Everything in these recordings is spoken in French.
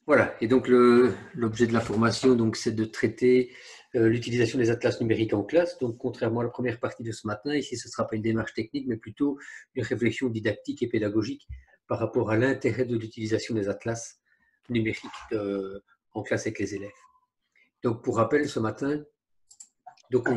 Voilà, et donc l'objet de la formation, c'est de traiter l'utilisation des atlas numériques en classe. Donc, contrairement à la première partie de ce matin, ici, ce ne sera pas une démarche technique, mais plutôt une réflexion didactique et pédagogique par rapport à l'intérêt de l'utilisation des atlas numériques en classe avec les élèves. Donc, pour rappel, ce matin, donc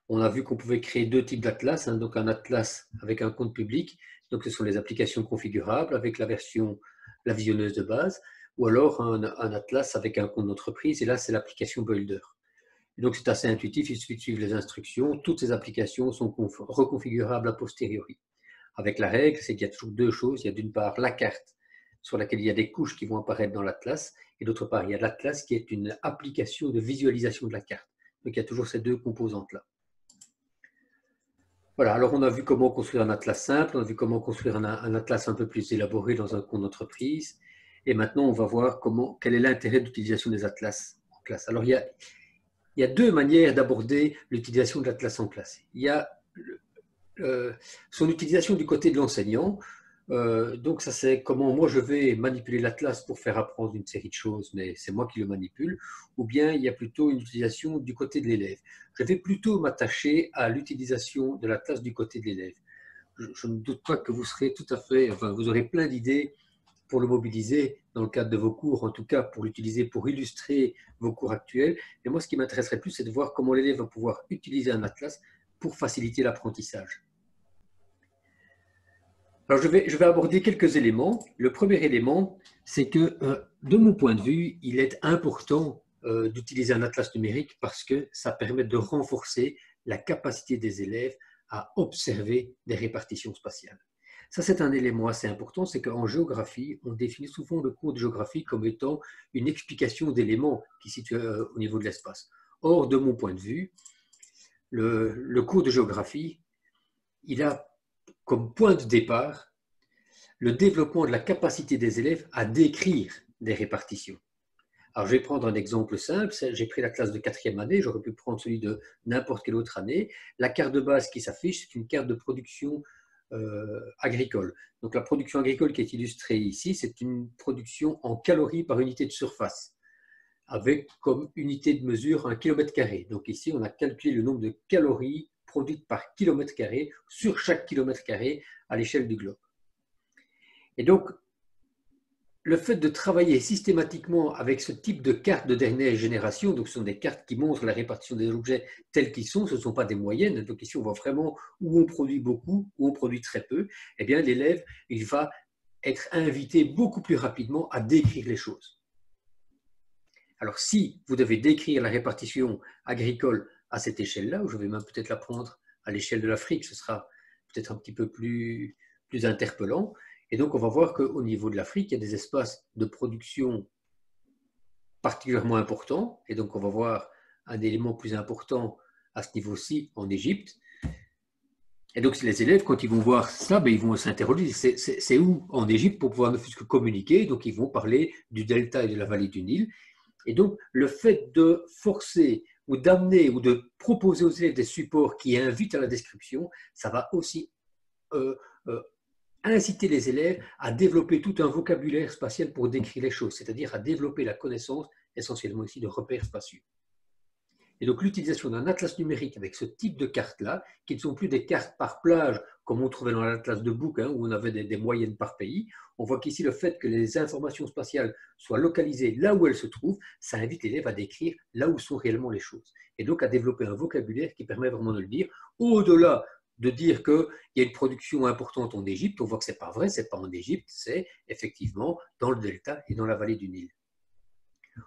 on a vu qu'on pouvait créer deux types d'atlas. Donc, un atlas avec un compte public, donc ce sont les applications configurables avec la version, la visionneuse de base, ou alors un atlas avec un compte d'entreprise, et là, c'est l'application Builder. Et donc, c'est assez intuitif, il suffit de suivre les instructions. Toutes ces applications sont reconfigurables a posteriori. Avec la règle, c'est qu'il y a toujours deux choses. Il y a d'une part la carte sur laquelle il y a des couches qui vont apparaître dans l'atlas, et d'autre part, il y a l'atlas qui est une application de visualisation de la carte. Donc, il y a toujours ces deux composantes-là. Voilà, alors on a vu comment construire un atlas simple, on a vu comment construire un atlas un peu plus élaboré dans un compte d'entreprise. Et maintenant, on va voir quel est l'intérêt d'utilisation des atlas en classe. Alors, il y a deux manières d'aborder l'utilisation de l'atlas en classe. Il y a son utilisation du côté de l'enseignant. Donc, ça c'est comment moi je vais manipuler l'atlas pour faire apprendre une série de choses, mais c'est moi qui le manipule. Ou bien il y a plutôt une utilisation du côté de l'élève. Je vais plutôt m'attacher à l'utilisation de l'atlas du côté de l'élève. Je ne doute pas que vous serez tout à fait, enfin, vous aurez plein d'idées pour le mobiliser dans le cadre de vos cours, en tout cas pour l'utiliser pour illustrer vos cours actuels. Mais moi, ce qui m'intéresserait plus, c'est de voir comment l'élève va pouvoir utiliser un atlas pour faciliter l'apprentissage. Alors, je vais aborder quelques éléments. Le premier élément, c'est que, de mon point de vue, il est important d'utiliser un atlas numérique parce que ça permet de renforcer la capacité des élèves à observer des répartitions spatiales. Ça, c'est un élément assez important, c'est qu'en géographie, on définit souvent le cours de géographie comme étant une explication d'éléments qui se situent au niveau de l'espace. Or, de mon point de vue, le cours de géographie, il a comme point de départ le développement de la capacité des élèves à décrire des répartitions. Alors, je vais prendre un exemple simple. J'ai pris la classe de 4e année, j'aurais pu prendre celui de n'importe quelle autre année. La carte de base qui s'affiche, c'est une carte de production agricole. Donc, la production agricole qui est illustrée ici, c'est une production en calories par unité de surface, avec comme unité de mesure un kilomètre carré. Donc, ici, on a calculé le nombre de calories produites par kilomètre carré sur chaque kilomètre carré à l'échelle du globe. Et donc, le fait de travailler systématiquement avec ce type de cartes de dernière génération, donc ce sont des cartes qui montrent la répartition des objets tels qu'ils sont, ce ne sont pas des moyennes, donc ici on voit vraiment où on produit beaucoup, où on produit très peu, eh bien l'élève, il va être invité beaucoup plus rapidement à décrire les choses. Alors si vous devez décrire la répartition agricole à cette échelle-là, ou je vais même peut-être la prendre à l'échelle de l'Afrique, ce sera peut-être un petit peu plus interpellant. Et donc, on va voir qu'au niveau de l'Afrique, il y a des espaces de production particulièrement importants. Et donc, on va voir un élément plus important à ce niveau-ci en Égypte. Et donc, les élèves, quand ils vont voir ça, ils vont s'interroger, c'est où en Égypte pour pouvoir ne fût-ce que communiquer. Donc, ils vont parler du delta et de la vallée du Nil. Et donc, le fait de forcer ou d'amener ou de proposer aux élèves des supports qui invitent à la description, ça va aussi inciter les élèves à développer tout un vocabulaire spatial pour décrire les choses, c'est-à-dire à développer la connaissance essentiellement aussi de repères spatiaux. Et donc l'utilisation d'un atlas numérique avec ce type de cartes-là, qui ne sont plus des cartes par plage, comme on trouvait dans l'atlas de Book, où on avait des moyennes par pays, on voit qu'ici le fait que les informations spatiales soient localisées là où elles se trouvent, ça invite l'élève à décrire là où sont réellement les choses. Et donc à développer un vocabulaire qui permet vraiment de le dire, au-delà de dire qu'il y a une production importante en Égypte. On voit que ce n'est pas vrai, ce n'est pas en Égypte, c'est effectivement dans le delta et dans la vallée du Nil.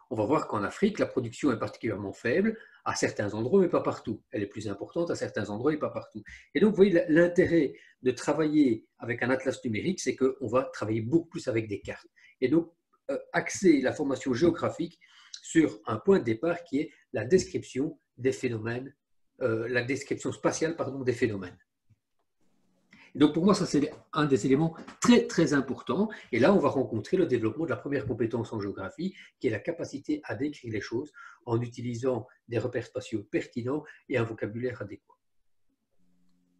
On va voir qu'en Afrique, la production est particulièrement faible à certains endroits, mais pas partout. Elle est plus importante à certains endroits et pas partout. Et donc, vous voyez, l'intérêt de travailler avec un atlas numérique, c'est qu'on va travailler beaucoup plus avec des cartes. Et donc, axer la formation géographique sur un point de départ qui est la description des phénomènes, la description spatiale, des phénomènes. Et donc pour moi, ça c'est un des éléments très très importants. Et là, on va rencontrer le développement de la première compétence en géographie, qui est la capacité à décrire les choses en utilisant des repères spatiaux pertinents et un vocabulaire adéquat.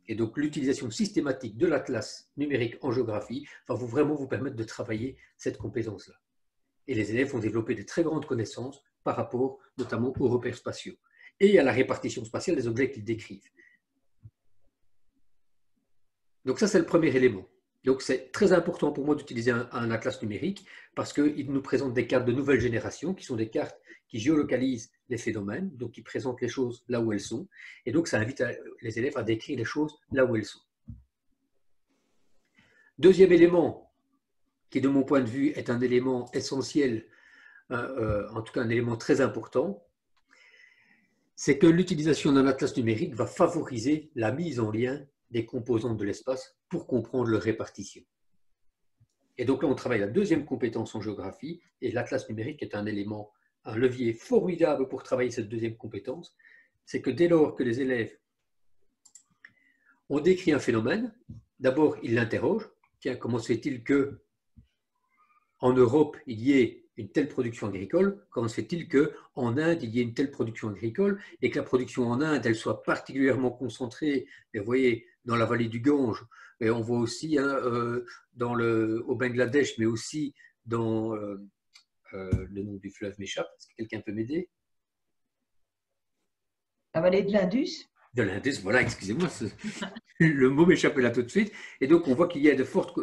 Et donc, l'utilisation systématique de l'atlas numérique en géographie va vraiment vous permettre de travailler cette compétence-là. Et les élèves vont développer de très grandes connaissances par rapport notamment aux repères spatiaux et à la répartition spatiale des objets qu'ils décrivent. Donc ça, c'est le premier élément. Donc c'est très important pour moi d'utiliser un atlas numérique parce qu'il nous présente des cartes de nouvelle génération qui sont des cartes qui géolocalisent les phénomènes, donc qui présentent les choses là où elles sont. Et donc ça invite les élèves à décrire les choses là où elles sont. Deuxième élément, qui de mon point de vue est un élément essentiel, en tout cas un élément très important, c'est que l'utilisation d'un atlas numérique va favoriser la mise en lien des composantes de l'espace pour comprendre leur répartition. Et donc là, on travaille la deuxième compétence en géographie, et l'atlas numérique est un élément, un levier formidable pour travailler cette deuxième compétence. C'est que dès lors que les élèves ont décrit un phénomène, d'abord ils l'interrogent. Tiens, comment se fait-il que en Europe, il y ait une telle production agricole? Comment se fait-il qu'en Inde, il y ait une telle production agricole et que la production en Inde, elle soit particulièrement concentrée, et vous voyez, dans la vallée du Gange, et on voit aussi au Bangladesh, mais aussi dans le nom du fleuve m'échappe. Est-ce que quelqu'un peut m'aider? La vallée de l'Indus? De l'Indus, voilà, excusez-moi, le mot m'échappe là tout de suite. Et donc, on voit qu'il y a de fortes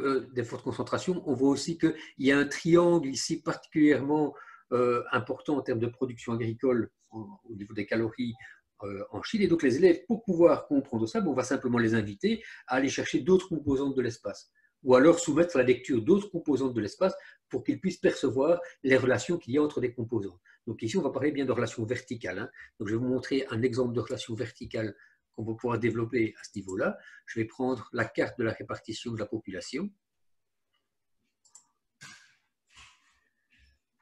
concentrations. On voit aussi qu'il y a un triangle ici particulièrement important en termes de production agricole au niveau des calories en Chine. Et donc, les élèves, pour pouvoir comprendre ça, on va simplement les inviter à aller chercher d'autres composantes de l'espace ou alors soumettre à la lecture d'autres composantes de l'espace pour qu'ils puissent percevoir les relations qu'il y a entre des composantes. Donc ici, on va parler bien de relations verticales. Hein. Donc, je vais vous montrer un exemple de relation verticale qu'on va pouvoir développer à ce niveau-là. Je vais prendre la carte de la répartition de la population.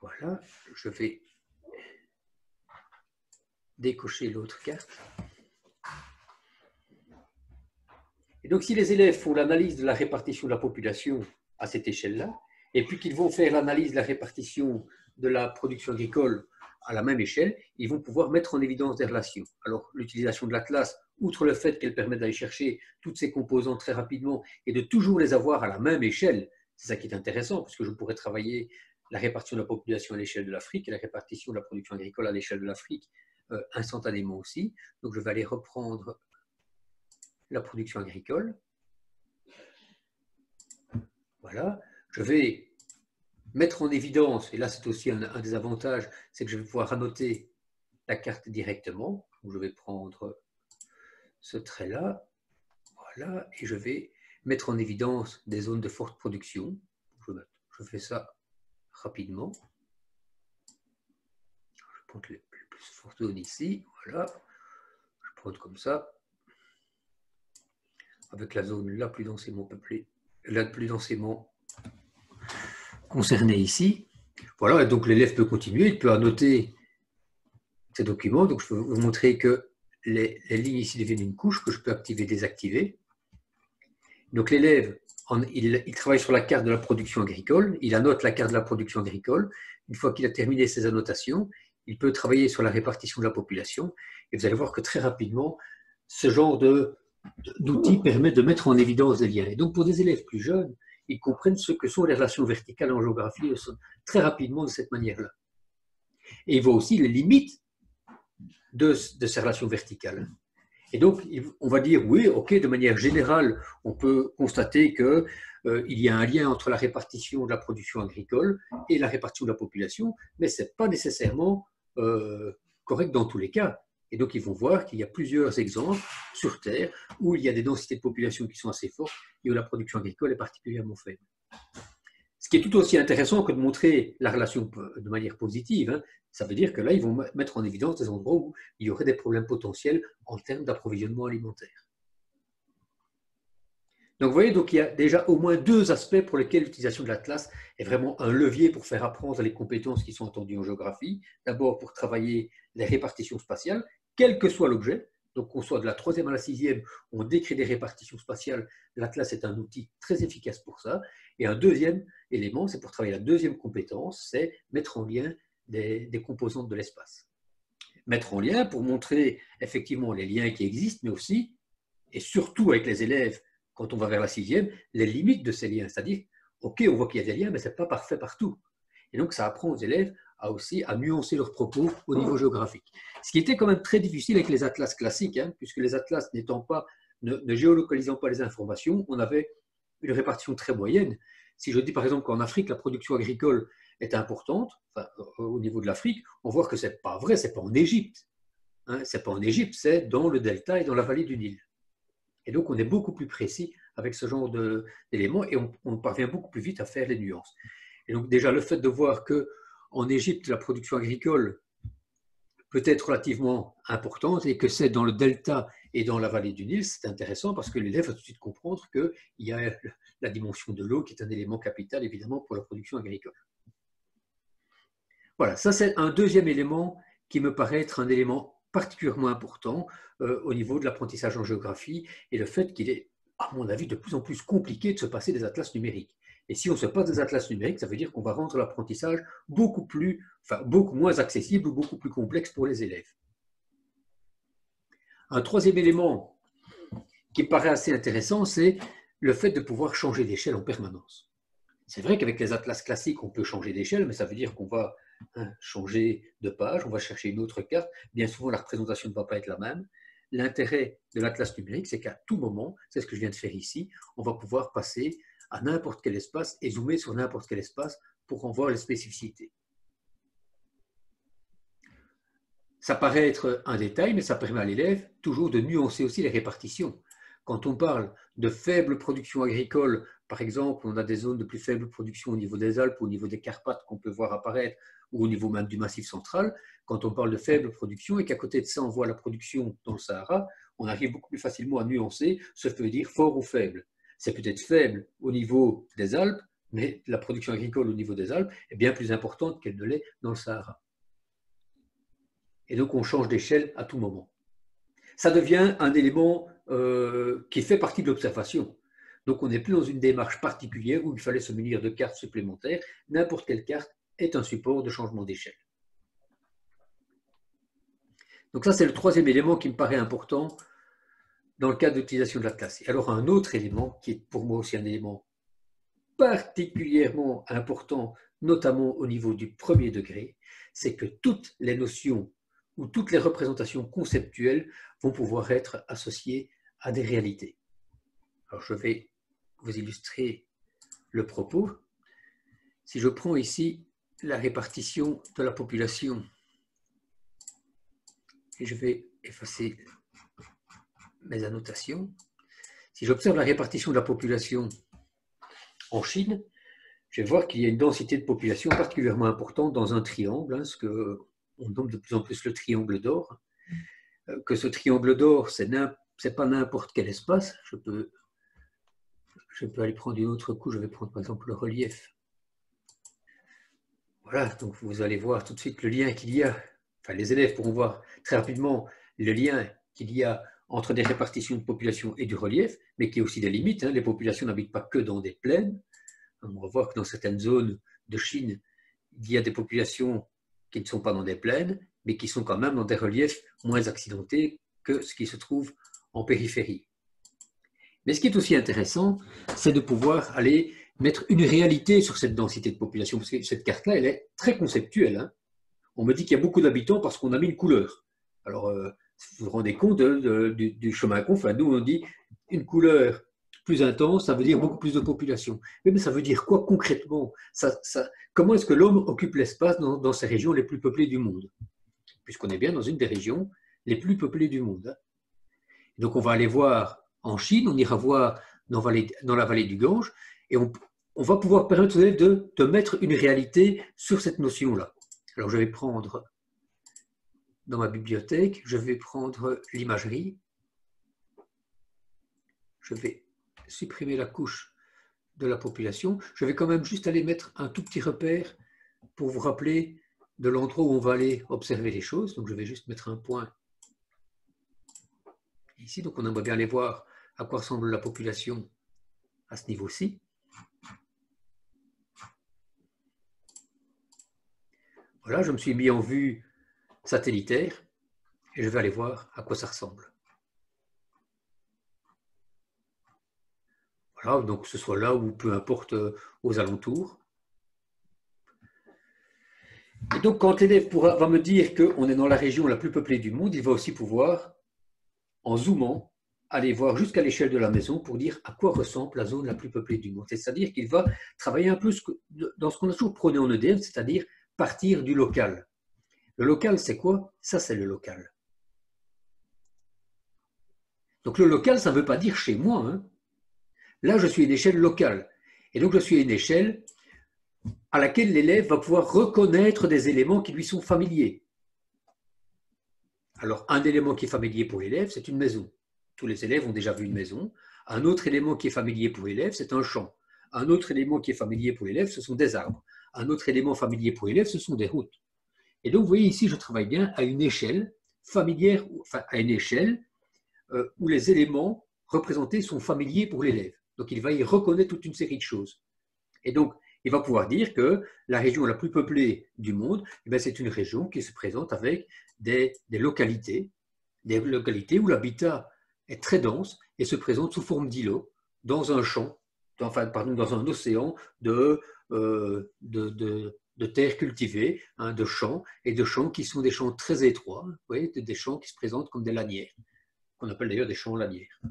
Voilà, je vais décocher l'autre carte. Et donc, si les élèves font l'analyse de la répartition de la population à cette échelle-là, et puis qu'ils vont faire l'analyse de la répartition de la production agricole à la même échelle, ils vont pouvoir mettre en évidence des relations. Alors, l'utilisation de l'atlas, outre le fait qu'elle permet d'aller chercher toutes ces composantes très rapidement et de toujours les avoir à la même échelle, c'est ça qui est intéressant, parce que je pourrais travailler la répartition de la population à l'échelle de l'Afrique et la répartition de la production agricole à l'échelle de l'Afrique instantanément aussi. Donc, je vais aller reprendre la production agricole. Voilà. Je vais mettre en évidence, et là c'est aussi un des avantages, c'est que je vais pouvoir annoter la carte directement. Donc, je vais prendre ce trait-là, voilà, et je vais mettre en évidence des zones de forte production. Je fais ça rapidement. Je prends les plus fortes zones ici, voilà. Je prends comme ça, avec la zone la plus densément peuplée, la plus densément concernée ici. Voilà, et donc l'élève peut continuer, il peut annoter ces documents. Donc je vais vous montrer que les lignes ici deviennent une couche que je peux activer, désactiver. Donc l'élève, il travaille sur la carte de la production agricole, il annote la carte de la production agricole. Une fois qu'il a terminé ses annotations, il peut travailler sur la répartition de la population. Et vous allez voir que très rapidement, ce genre d'outils permet de mettre en évidence des liens. Et donc pour des élèves plus jeunes, ils comprennent ce que sont les relations verticales en géographie très rapidement de cette manière-là. Et ils voient aussi les limites de ces relations verticales. Et donc, on va dire, oui, ok, de manière générale, on peut constater qu'il y a un lien entre la répartition de la production agricole et la répartition de la population, mais ce n'est pas nécessairement correct dans tous les cas. Et donc, ils vont voir qu'il y a plusieurs exemples sur Terre où il y a des densités de population qui sont assez fortes et où la production agricole est particulièrement faible. Ce qui est tout aussi intéressant que de montrer la relation de manière positive, hein. Ça veut dire que là, ils vont mettre en évidence des endroits où il y aurait des problèmes potentiels en termes d'approvisionnement alimentaire. Donc, vous voyez, donc, il y a déjà au moins deux aspects pour lesquels l'utilisation de l'atlas est vraiment un levier pour faire apprendre les compétences qui sont attendues en géographie. D'abord, pour travailler les répartitions spatiales, quel que soit l'objet. Donc, qu'on soit de la 3e à la 6e, on décrit des répartitions spatiales. L'atlas est un outil très efficace pour ça. Et un deuxième élément, c'est pour travailler la deuxième compétence, c'est mettre en lien des composantes de l'espace. Mettre en lien pour montrer effectivement les liens qui existent, mais aussi, et surtout avec les élèves, quand on va vers la sixième, les limites de ces liens. C'est-à-dire, OK, on voit qu'il y a des liens, mais ce n'est pas parfait partout. Et donc, ça apprend aux élèves aussi à nuancer leurs propos au niveau géographique. Ce qui était quand même très difficile avec les atlas classiques, hein, puisque les atlas ne géolocalisant pas les informations, on avait une répartition très moyenne. Si je dis par exemple qu'en Afrique, la production agricole est importante, enfin, au niveau de l'Afrique, on voit que ce n'est pas vrai, ce n'est pas en Égypte. Hein, ce n'est pas en Égypte, c'est dans le delta et dans la vallée du Nil. Et donc, on est beaucoup plus précis avec ce genre d'éléments et on parvient beaucoup plus vite à faire les nuances. Et donc, déjà, le fait de voir qu'en Égypte, la production agricole peut être relativement importante et que c'est dans le delta et dans la vallée du Nil, c'est intéressant parce que l'élève va tout de suite comprendre qu'il y a la dimension de l'eau qui est un élément capital, évidemment, pour la production agricole. Voilà, ça c'est un deuxième élément qui me paraît être un élément particulièrement important au niveau de l'apprentissage en géographie et le fait qu'il est, à mon avis, de plus en plus compliqué de se passer des atlas numériques. Et si on se passe des atlas numériques, ça veut dire qu'on va rendre l'apprentissage beaucoup moins accessible ou beaucoup plus complexe pour les élèves. Un troisième élément qui me paraît assez intéressant, c'est le fait de pouvoir changer d'échelle en permanence. C'est vrai qu'avec les atlas classiques, on peut changer d'échelle, mais ça veut dire qu'on va changer de page, on va chercher une autre carte. Bien souvent, la représentation ne va pas être la même. L'intérêt de l'atlas numérique, c'est qu'à tout moment, c'est ce que je viens de faire ici, on va pouvoir passer à n'importe quel espace et zoomer sur n'importe quel espace pour en voir les spécificités. Ça paraît être un détail, mais ça permet à l'élève toujours de nuancer aussi les répartitions. Quand on parle de faible production agricole, par exemple, on a des zones de plus faible production au niveau des Alpes, au niveau des Carpates qu'on peut voir apparaître, ou au niveau même du Massif central. Quand on parle de faible production et qu'à côté de ça, on voit la production dans le Sahara, on arrive beaucoup plus facilement à nuancer ce que veut dire fort ou faible. C'est peut-être faible au niveau des Alpes, mais la production agricole au niveau des Alpes est bien plus importante qu'elle ne l'est dans le Sahara. Et donc, on change d'échelle à tout moment. Ça devient un élément qui fait partie de l'observation. Donc, on n'est plus dans une démarche particulière où il fallait se munir de cartes supplémentaires. N'importe quelle carte est un support de changement d'échelle. Donc, ça, c'est le troisième élément qui me paraît important dans le cadre d'utilisation de l'atlas. Et alors, un autre élément qui est pour moi aussi un élément particulièrement important, notamment au niveau du premier degré, c'est que toutes les notions où toutes les représentations conceptuelles vont pouvoir être associées à des réalités. Alors, je vais vous illustrer le propos. Si je prends ici la répartition de la population, et je vais effacer mes annotations. Si j'observe la répartition de la population en Chine, je vais voir qu'il y a une densité de population particulièrement importante dans un triangle, hein, ce qu'on nomme de plus en plus le triangle d'or. Que ce triangle d'or, ce n'est pas n'importe quel espace. Je peux aller prendre une autre couche, je vais prendre par exemple le relief. Voilà, donc vous allez voir tout de suite le lien qu'il y a. Enfin, les élèves pourront voir très rapidement le lien qu'il y a entre des répartitions de population et du relief, mais qui a aussi des limites. Hein. Les populations n'habitent pas que dans des plaines. On va voir que dans certaines zones de Chine, il y a des populations qui ne sont pas dans des plaines, mais qui sont quand même dans des reliefs moins accidentés que ce qui se trouve en périphérie. Mais ce qui est aussi intéressant, c'est de pouvoir aller mettre une réalité sur cette densité de population, parce que cette carte-là, elle est très conceptuelle. Hein. On me dit qu'il y a beaucoup d'habitants parce qu'on a mis une couleur. Alors, vous vous rendez compte du chemin qu'on fait. Nous, on dit une couleur plus intense, ça veut dire beaucoup plus de population. Mais ça veut dire quoi concrètement? Comment est-ce que l'homme occupe l'espace dans ces régions les plus peuplées du monde? Puisqu'on est bien dans une des régions les plus peuplées du monde. Donc, on va aller voir en Chine, on ira voir dans la vallée du Gange, et on va pouvoir permettre de mettre une réalité sur cette notion-là. Alors, je vais prendre dans ma bibliothèque, je vais prendre l'imagerie. Je vais supprimer la couche de la population. Je vais quand même juste aller mettre un tout petit repère pour vous rappeler de l'endroit où on va aller observer les choses. Donc, je vais juste mettre un point ici. Donc, on aimerait bien aller voir à quoi ressemble la population à ce niveau-ci. Voilà, je me suis mis en vue satellitaire et je vais aller voir à quoi ça ressemble. Voilà, donc que ce soit là ou peu importe aux alentours. Et donc, quand l'élève va me dire qu'on est dans la région la plus peuplée du monde, il va aussi pouvoir, en zoomant, aller voir jusqu'à l'échelle de la maison pour dire à quoi ressemble la zone la plus peuplée du monde. C'est-à-dire qu'il va travailler un peu dans ce qu'on a toujours prôné en EDF, c'est-à-dire partir du local. Le local, c'est quoi? Ça, c'est le local. Donc le local, ça ne veut pas dire chez moi. Hein. Là, je suis à une échelle locale. Et donc, je suis à une échelle à laquelle l'élève va pouvoir reconnaître des éléments qui lui sont familiers. Alors, un élément qui est familier pour l'élève, c'est une maison. Tous les élèves ont déjà vu une maison. Un autre élément qui est familier pour l'élève, c'est un champ. Un autre élément qui est familier pour l'élève, ce sont des arbres. Un autre élément familier pour l'élève, ce sont des routes. Et donc, vous voyez ici, je travaille bien à une échelle familière, enfin à une échelle où les éléments représentés sont familiers pour l'élève. Donc, il va y reconnaître toute une série de choses. Et donc, il va pouvoir dire que la région la plus peuplée du monde, eh c'est une région qui se présente avec des localités où l'habitat est très dense et se présente sous forme d'îlots dans un champ, dans un océan de terres cultivées, hein, de champs, et de champs qui sont des champs très étroits, vous voyez, des champs qui se présentent comme des lanières, qu'on appelle d'ailleurs des champs lanières.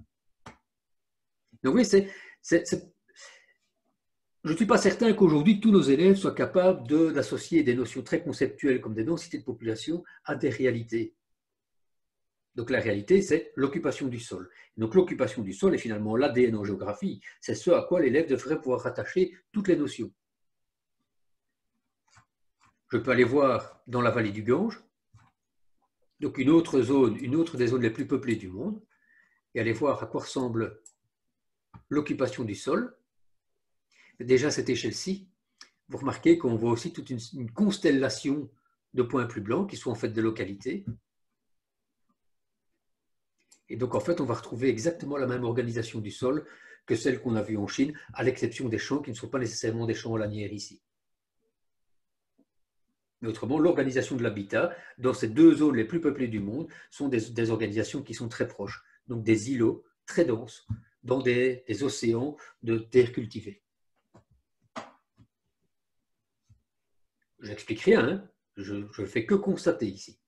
Donc oui, je ne suis pas certain qu'aujourd'hui tous nos élèves soient capables d'associer des notions très conceptuelles comme des densités de population à des réalités. Donc la réalité, c'est l'occupation du sol. Donc l'occupation du sol est finalement l'ADN en géographie. C'est ce à quoi l'élève devrait pouvoir rattacher toutes les notions. Je peux aller voir dans la vallée du Gange, donc une autre des zones les plus peuplées du monde, et aller voir à quoi ressemble l'occupation du sol. Déjà, à cette échelle-ci, vous remarquez qu'on voit aussi toute une constellation de points plus blancs qui sont en fait des localités. Et donc, en fait, on va retrouver exactement la même organisation du sol que celle qu'on a vue en Chine, à l'exception des champs qui ne sont pas nécessairement des champs lanières ici. Mais autrement, l'organisation de l'habitat dans ces deux zones les plus peuplées du monde sont des organisations qui sont très proches. Donc, des îlots très denses dans des océans de terres cultivées. Je n'explique rien, hein. Je ne fais que constater ici.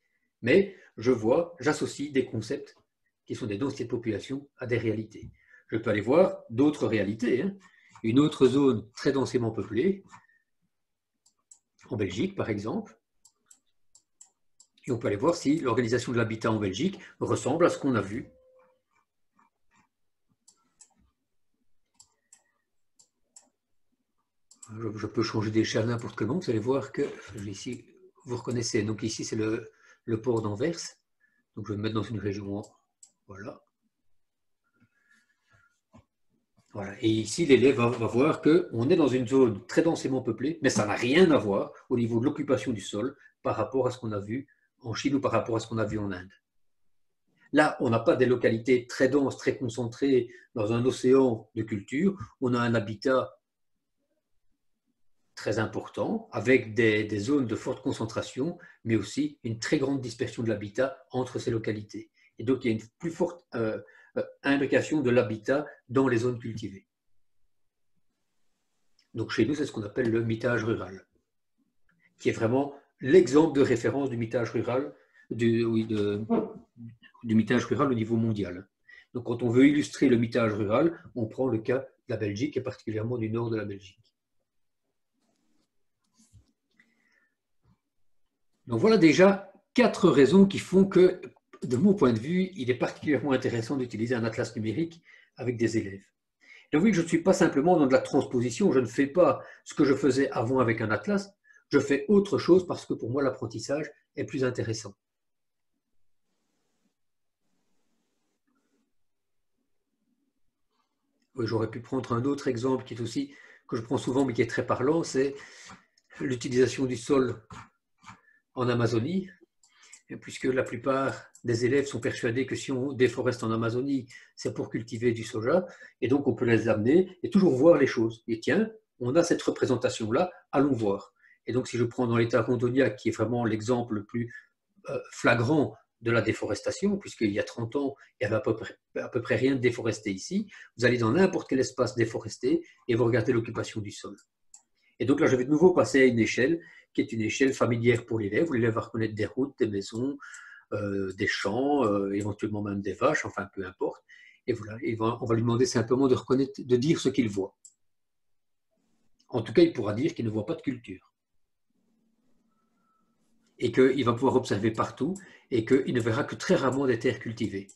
Mais j'associe des concepts qui sont des densités de population à des réalités. Je peux aller voir d'autres réalités. Hein. Une autre zone très densément peuplée, en Belgique par exemple, et on peut aller voir si l'organisation de l'habitat en Belgique ressemble à ce qu'on a vu. Je peux changer d'échelle à n'importe quel moment, vous allez voir que, ici, vous reconnaissez, donc ici c'est le port d'Anvers, donc je vais me mettre dans une région, voilà. Voilà. Et ici, l'élève va voir qu'on est dans une zone très densément peuplée, mais ça n'a rien à voir au niveau de l'occupation du sol par rapport à ce qu'on a vu en Chine ou par rapport à ce qu'on a vu en Inde. Là, on n'a pas des localités très denses, très concentrées dans un océan de culture. On a un habitat très important, avec des zones de forte concentration, mais aussi une très grande dispersion de l'habitat entre ces localités. Et donc, il y a une plus forte imbrication de l'habitat dans les zones cultivées. Donc, chez nous, c'est ce qu'on appelle le mitage rural, qui est vraiment l'exemple de référence du mitage rural, du mitage rural au niveau mondial. Donc, quand on veut illustrer le mitage rural, on prend le cas de la Belgique, et particulièrement du nord de la Belgique. Donc voilà déjà 4 raisons qui font que, de mon point de vue, il est particulièrement intéressant d'utiliser un atlas numérique avec des élèves. Donc oui, je ne suis pas simplement dans de la transposition, je ne fais pas ce que je faisais avant avec un atlas, je fais autre chose parce que pour moi l'apprentissage est plus intéressant. Oui, j'aurais pu prendre un autre exemple qui est aussi, que je prends souvent mais qui est très parlant, c'est l'utilisation du sol en Amazonie, puisque la plupart des élèves sont persuadés que si on déforeste en Amazonie, c'est pour cultiver du soja, et donc on peut les amener et toujours voir les choses. Et tiens, on a cette représentation-là, allons voir. Et donc si je prends dans l'État Rondônia, qui est vraiment l'exemple le plus flagrant de la déforestation, puisqu'il y a 30 ans, il n'y avait à peu près rien de déforesté ici. Vous allez dans n'importe quel espace déforesté et vous regardez l'occupation du sol. Et donc là, je vais de nouveau passer à une échelle qui est une échelle familière pour l'élève, où l'élève va reconnaître des routes, des maisons, des champs, éventuellement même des vaches, enfin peu importe. Et voilà, on va lui demander simplement de reconnaître, de dire ce qu'il voit. En tout cas, il pourra dire qu'il ne voit pas de culture. Et qu'il va pouvoir observer partout et qu'il ne verra que très rarement des terres cultivées.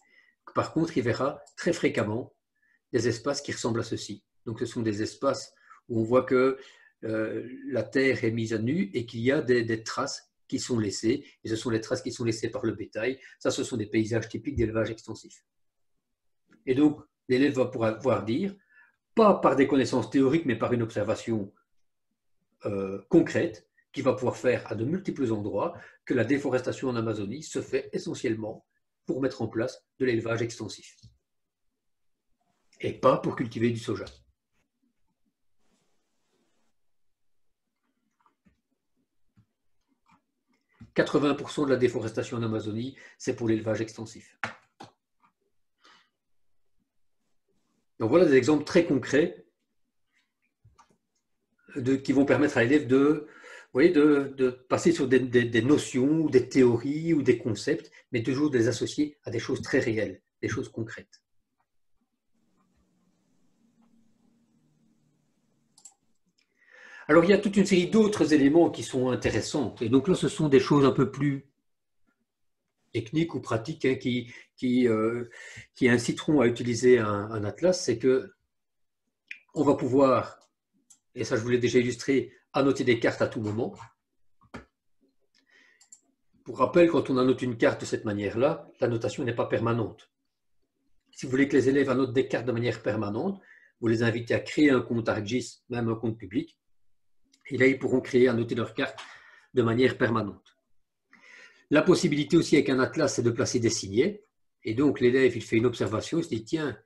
Par contre, il verra très fréquemment des espaces qui ressemblent à ceci. Donc, ce sont des espaces où on voit que la terre est mise à nu et qu'il y a des traces qui sont laissées. Et ce sont les traces qui sont laissées par le bétail. Ça, ce sont des paysages typiques d'élevage extensif. Et donc, l'élève va pouvoir dire, pas par des connaissances théoriques, mais par une observation concrète, qu'il va pouvoir faire à de multiples endroits, que la déforestation en Amazonie se fait essentiellement pour mettre en place de l'élevage extensif. Et pas pour cultiver du soja. « 80% de la déforestation en Amazonie, c'est pour l'élevage extensif. » Donc voilà des exemples très concrets qui vont permettre à l'élève de passer sur des notions, ou des théories, ou des concepts, mais toujours de les associer à des choses très réelles, des choses concrètes. Alors, il y a toute une série d'autres éléments qui sont intéressants. Et donc là, ce sont des choses un peu plus techniques ou pratiques hein, qui inciteront à utiliser un atlas. C'est que on va pouvoir, et ça je vous l'ai déjà illustré, annoter des cartes à tout moment. Pour rappel, quand on annote une carte de cette manière-là, la notation n'est pas permanente. Si vous voulez que les élèves annotent des cartes de manière permanente, vous les invitez à créer un compte ArcGIS, même un compte public. Et là, ils pourront créer, annoter leurs cartes de manière permanente. La possibilité aussi avec un atlas, c'est de placer des signets. Et donc, l'élève, il fait une observation, il se dit, tiens,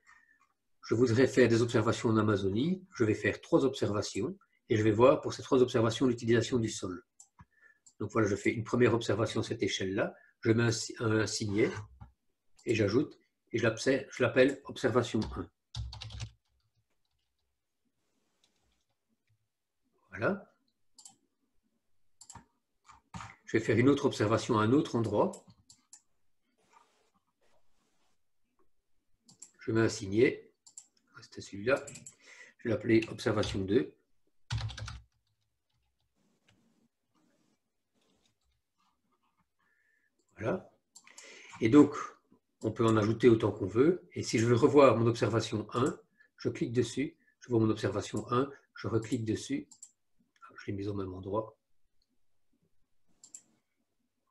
je voudrais faire des observations en Amazonie, je vais faire 3 observations, et je vais voir pour ces 3 observations l'utilisation du sol. Donc voilà, je fais une première observation à cette échelle-là, je mets un signet, et j'ajoute, et je l'appelle observation 1. Voilà. Je vais faire une autre observation à un autre endroit. Je mets un signet. C'était celui-là. Je vais l'appeler observation 2. Voilà. Et donc, on peut en ajouter autant qu'on veut. Et si je veux revoir mon observation 1, je clique dessus. Je vois mon observation 1. Je reclique dessus. Je l'ai mise au même endroit.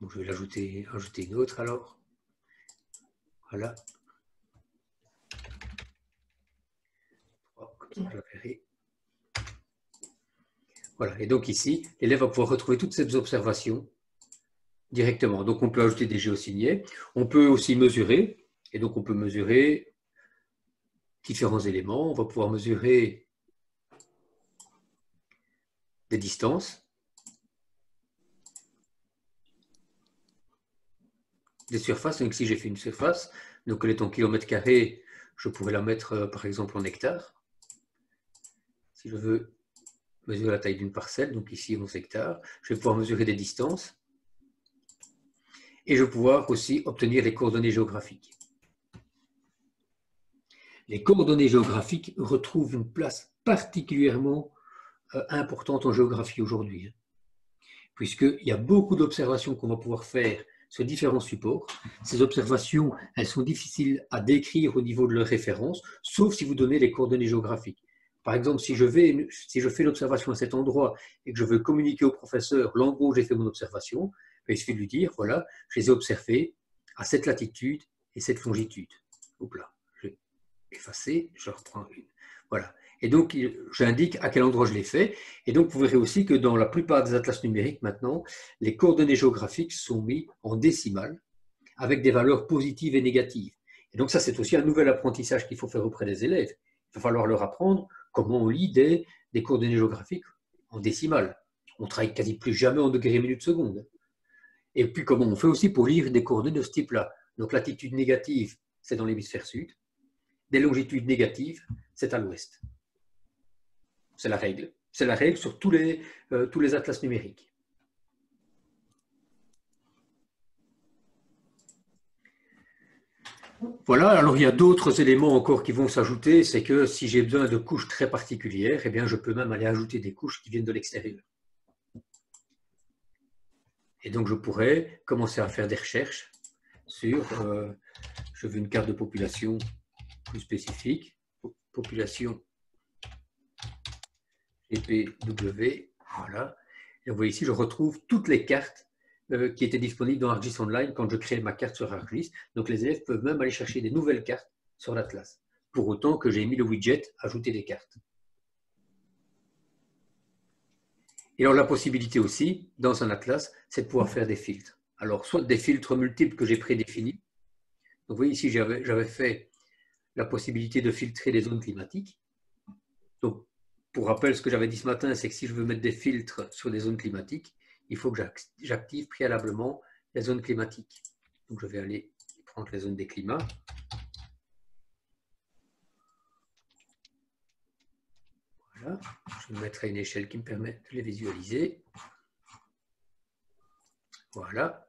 Donc, je vais ajouter une autre alors. Voilà. Comme ça, je la verrai. Voilà. Et donc ici, l'élève va pouvoir retrouver toutes ces observations directement. Donc on peut ajouter des géosignets. On peut aussi mesurer. Et donc on peut mesurer différents éléments. On va pouvoir mesurer des distances. Des surfaces, donc si j'ai fait une surface, donc elle est en kilomètres carrés, je pourrais la mettre par exemple en hectares. Si je veux mesurer la taille d'une parcelle, donc ici 11 hectares, je vais pouvoir mesurer des distances et je vais pouvoir aussi obtenir les coordonnées géographiques. Les coordonnées géographiques retrouvent une place particulièrement importante en géographie aujourd'hui, puisqu'il y a beaucoup d'observations qu'on va pouvoir faire sur différents supports. Ces observations, elles sont difficiles à décrire au niveau de leur référence, sauf si vous donnez les coordonnées géographiques. Par exemple, si je fais l'observation à cet endroit et que je veux communiquer au professeur l'endroit où j'ai fait mon observation, il suffit de lui dire, voilà, je les ai observés à cette latitude et cette longitude. Hop là, je vais effacer, je reprends une. Voilà. Et donc, j'indique à quel endroit je l'ai fait. Et donc, vous verrez aussi que dans la plupart des atlas numériques, maintenant, les coordonnées géographiques sont mises en décimales avec des valeurs positives et négatives. Et donc, ça, c'est aussi un nouvel apprentissage qu'il faut faire auprès des élèves. Il va falloir leur apprendre comment on lit des coordonnées géographiques en décimales. On ne travaille quasi plus jamais en degrés, minutes, secondes. Et puis comment on fait aussi pour lire des coordonnées de ce type-là. Donc latitude négative, c'est dans l'hémisphère sud. Des longitudes négatives, c'est à l'ouest. C'est la règle. C'est la règle sur tous les atlas numériques. Voilà, alors il y a d'autres éléments encore qui vont s'ajouter, c'est que si j'ai besoin de couches très particulières, eh bien je peux même aller ajouter des couches qui viennent de l'extérieur. Et donc je pourrais commencer à faire des recherches sur, je veux une carte de population plus spécifique, population GPW, voilà. Et vous voyez ici, je retrouve toutes les cartes qui étaient disponibles dans ArcGIS Online quand je crée ma carte sur ArcGIS. Donc les élèves peuvent même aller chercher des nouvelles cartes sur l'Atlas, pour autant que j'ai mis le widget « Ajouter des cartes ». Et alors la possibilité aussi, dans un Atlas, c'est de pouvoir faire des filtres. Alors soit des filtres multiples que j'ai prédéfinis. Donc vous voyez ici, j'avais fait la possibilité de filtrer les zones climatiques. Donc pour rappel, ce que j'avais dit ce matin, c'est que si je veux mettre des filtres sur des zones climatiques, il faut que j'active préalablement les zones climatiques. Donc je vais aller prendre les zones des climats. Voilà, je mettrai une échelle qui me permet de les visualiser. Voilà,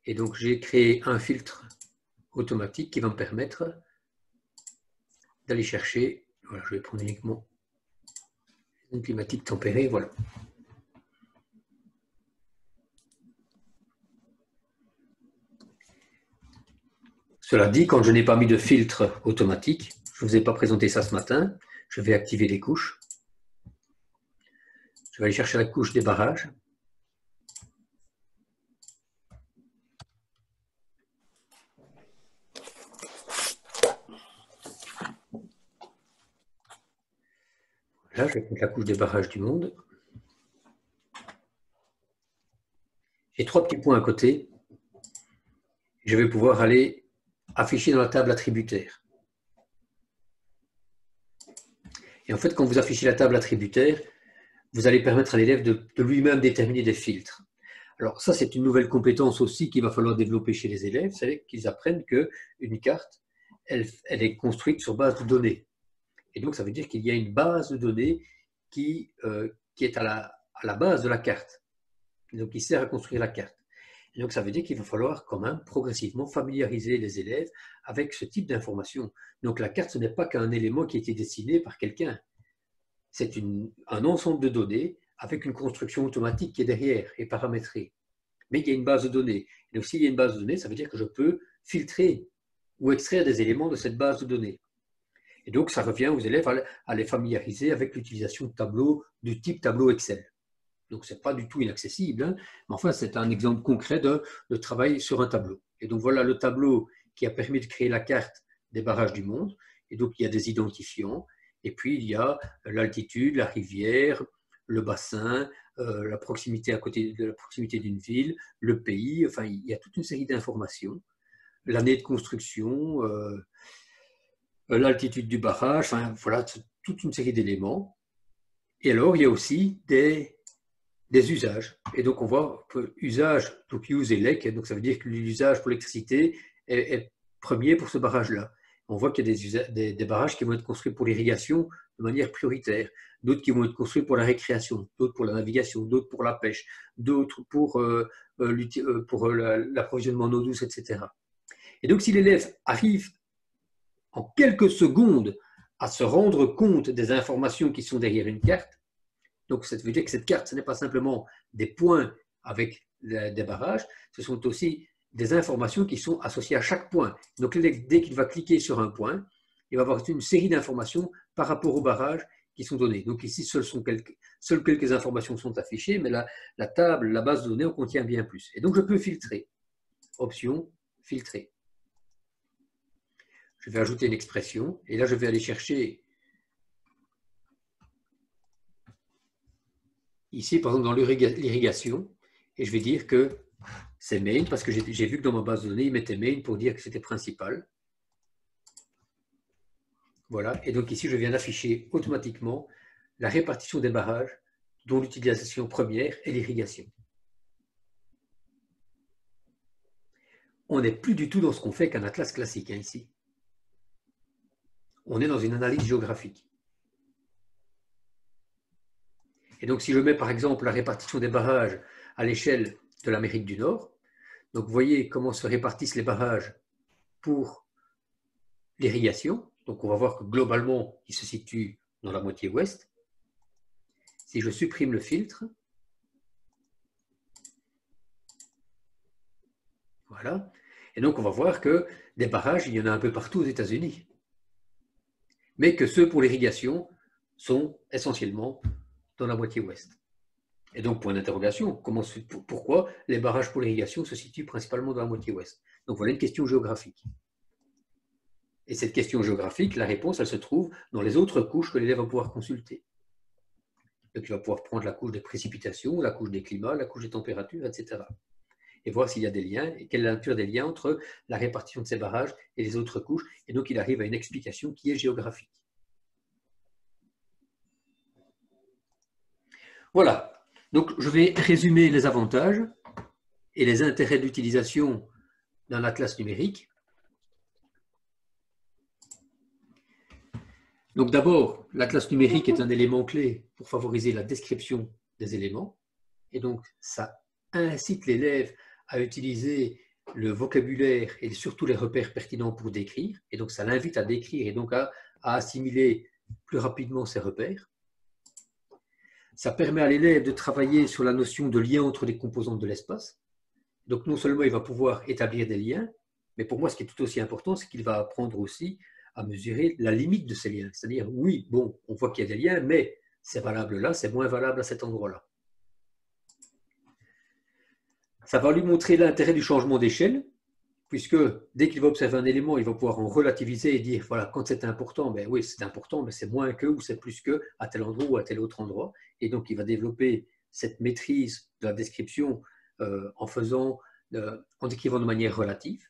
et donc j'ai créé un filtre automatique qui va me permettre d'aller chercher, voilà, je vais prendre uniquement les zones climatiques tempérées, voilà. Cela dit, quand je n'ai pas mis de filtre automatique, je ne vous ai pas présenté ça ce matin, je vais activer les couches. Je vais aller chercher la couche des barrages. Là, je vais prendre la couche des barrages du monde. J'ai 3 petits points à côté. Je vais pouvoir aller afficher dans la table attributaire. Et en fait, quand vous affichez la table attributaire, vous allez permettre à l'élève de lui-même déterminer des filtres. Alors ça, c'est une nouvelle compétence aussi qu'il va falloir développer chez les élèves, c'est qu'ils apprennent qu'une carte, elle est construite sur base de données. Et donc, ça veut dire qu'il y a une base de données qui est à la base de la carte, donc qui sert à construire la carte. Et donc, ça veut dire qu'il va falloir quand même progressivement familiariser les élèves avec ce type d'information. Donc, la carte, ce n'est pas qu'un élément qui a été dessiné par quelqu'un. C'est un ensemble de données avec une construction automatique qui est derrière et paramétrée. Mais il y a une base de données. Et donc, s'il y a une base de données, ça veut dire que je peux filtrer ou extraire des éléments de cette base de données. Et donc, ça revient aux élèves à les familiariser avec l'utilisation de tableaux du type tableau Excel. Donc, ce n'est pas du tout inaccessible, hein, mais enfin, c'est un exemple concret de travail sur un tableau. Et donc, voilà le tableau qui a permis de créer la carte des barrages du monde. Et donc, il y a des identifiants. Et puis, il y a l'altitude, la rivière, le bassin, la proximité à côté de la proximité d'une ville, le pays. Enfin, il y a toute une série d'informations. L'année de construction, l'altitude du barrage, enfin, voilà, toute une série d'éléments. Et alors, il y a aussi des usages. Et donc, on voit que usage, donc use et lec, donc ça veut dire que l'usage pour l'électricité est premier pour ce barrage-là. On voit qu'il y a des barrages qui vont être construits pour l'irrigation de manière prioritaire, d'autres qui vont être construits pour la récréation, d'autres pour la navigation, d'autres pour la pêche, d'autres pour l'approvisionnement en eau douce, etc. Et donc, si l'élève arrive en quelques secondes à se rendre compte des informations qui sont derrière une carte, donc ça veut dire que cette carte, ce n'est pas simplement des points avec des barrages, ce sont aussi des informations qui sont associées à chaque point. Donc dès qu'il va cliquer sur un point, il va avoir une série d'informations par rapport aux barrages qui sont donnés. Donc ici, seules quelques informations sont affichées, mais la table, la base de données, en contient bien plus. Et donc je peux filtrer. Option, filtrer. Je vais ajouter une expression, et là je vais aller chercher ici, par exemple, dans l'irrigation, et je vais dire que c'est main, parce que j'ai vu que dans ma base de données, il mettait main pour dire que c'était principal. Voilà, et donc ici, je viens d'afficher automatiquement la répartition des barrages dont l'utilisation première est l'irrigation. on n'est plus du tout dans ce qu'on fait qu'un atlas classique, hein, ici. On est dans une analyse géographique. Et donc, si je mets par exemple la répartition des barrages à l'échelle de l'Amérique du Nord, donc vous voyez comment se répartissent les barrages pour l'irrigation. Donc, on va voir que globalement, ils se situent dans la moitié ouest. Si je supprime le filtre, voilà. Et donc, on va voir que des barrages, il y en a un peu partout aux États-Unis. Mais que ceux pour l'irrigation sont essentiellement dans la moitié ouest. Et donc, point d'interrogation, pourquoi les barrages pour l'irrigation se situent principalement dans la moitié ouest? Donc, voilà une question géographique. Et cette question géographique, la réponse, elle se trouve dans les autres couches que l'élève va pouvoir consulter. Donc, il va pouvoir prendre la couche des précipitations, la couche des climats, la couche des températures, etc. Et voir s'il y a des liens, et quelle est la nature des liens entre la répartition de ces barrages et les autres couches. Et donc, il arrive à une explication qui est géographique. Voilà. Donc, je vais résumer les avantages et les intérêts d'utilisation d'un atlas numérique. Donc, d'abord, l'atlas numérique est un élément clé pour favoriser la description des éléments. Et donc, ça incite l'élève à utiliser le vocabulaire et surtout les repères pertinents pour décrire. Et donc, ça l'invite à décrire et donc à assimiler plus rapidement ces repères. Ça permet à l'élève de travailler sur la notion de lien entre les composantes de l'espace. Donc, non seulement il va pouvoir établir des liens, mais pour moi, ce qui est tout aussi important, c'est qu'il va apprendre aussi à mesurer la limite de ces liens. C'est-à-dire, oui, bon, on voit qu'il y a des liens, mais c'est valable là, c'est moins valable à cet endroit-là. Ça va lui montrer l'intérêt du changement d'échelle, puisque dès qu'il va observer un élément, il va pouvoir en relativiser et dire, voilà, quand c'est important, ben oui, c'est important, mais c'est moins que ou c'est plus que à tel endroit ou à tel autre endroit. Et donc, il va développer cette maîtrise de la description en décrivant de manière relative